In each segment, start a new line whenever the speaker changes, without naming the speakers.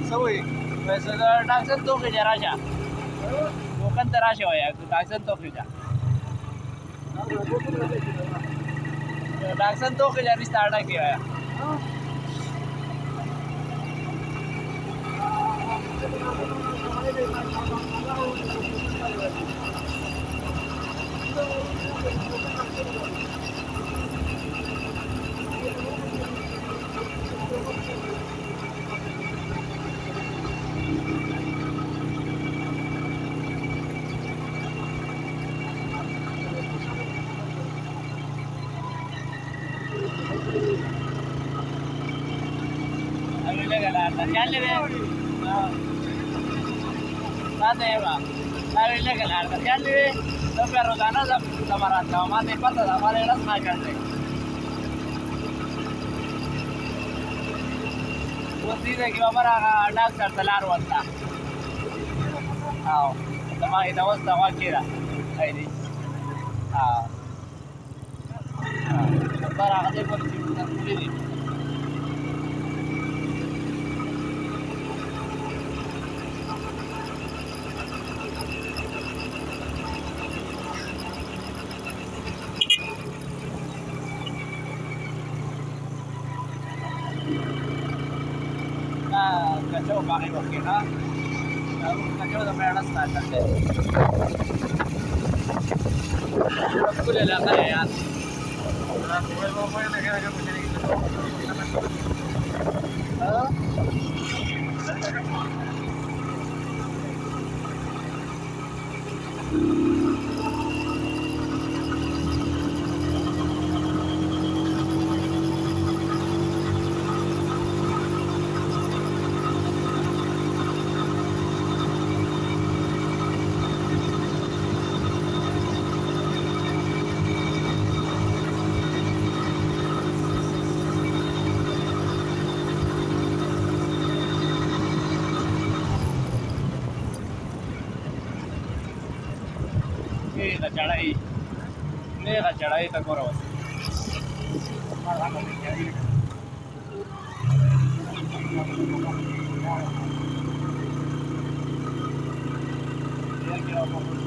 Sui, pues Daksan to ke jara siya. Bukan terasa ya, Daksan to ke jara. Daksan to ke jara start किया है. Jalle be. Nade ba. Jalle galar. Jalle be. तो फिर रोजाना जब हमारा हमारे पता था हमारे रस ना करते वो सीधे कि हमारा डॉक्टर तलार वाला हाँ तमाही नवस्त तमाही किरा ऐडी हाँ पर आगे पर जीवन पूरी kacau pakai kira lalu kacau sampai atas standar deh aku lihat ya ini chadai tak korang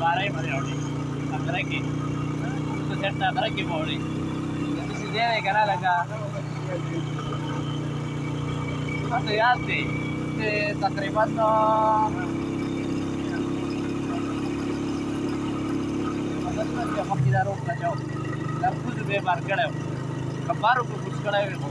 बारह ही मरे होगी अंदर की तो सेट अंदर की बोली तो सीधे करा लगा तो याद थी तकरीबन तो dia pakai darah kacau, darah pun juga barang ada, kebaru pun suka ada itu.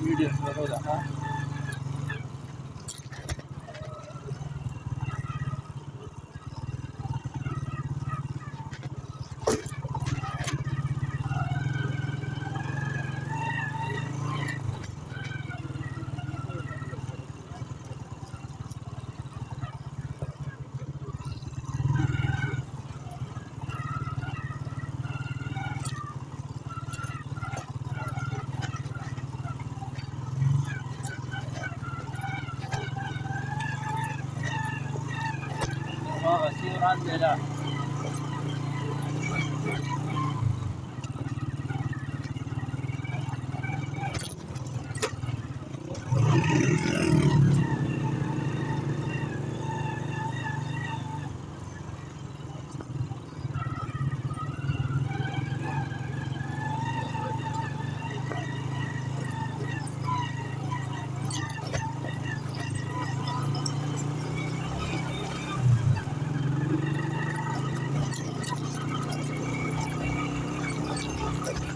Video foto dah. Oh, si orang dia.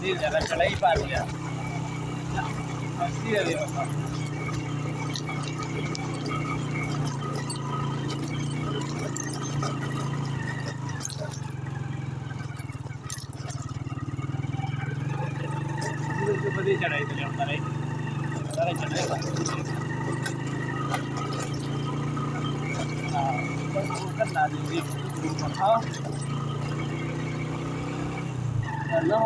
Jangan celai pak dia. Pasti dia pak. चढ़ाई तो नहीं तारे तारे चढ़े करना दीजिए हाँ hello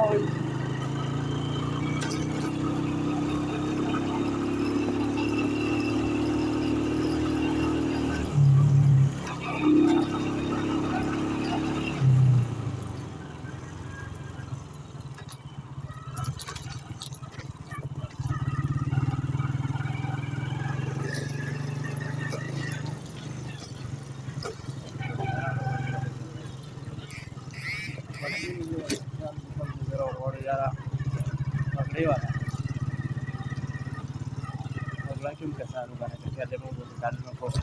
Arriba. Los blancos empezaron a ganar, que ya tenemos que buscar una cosa.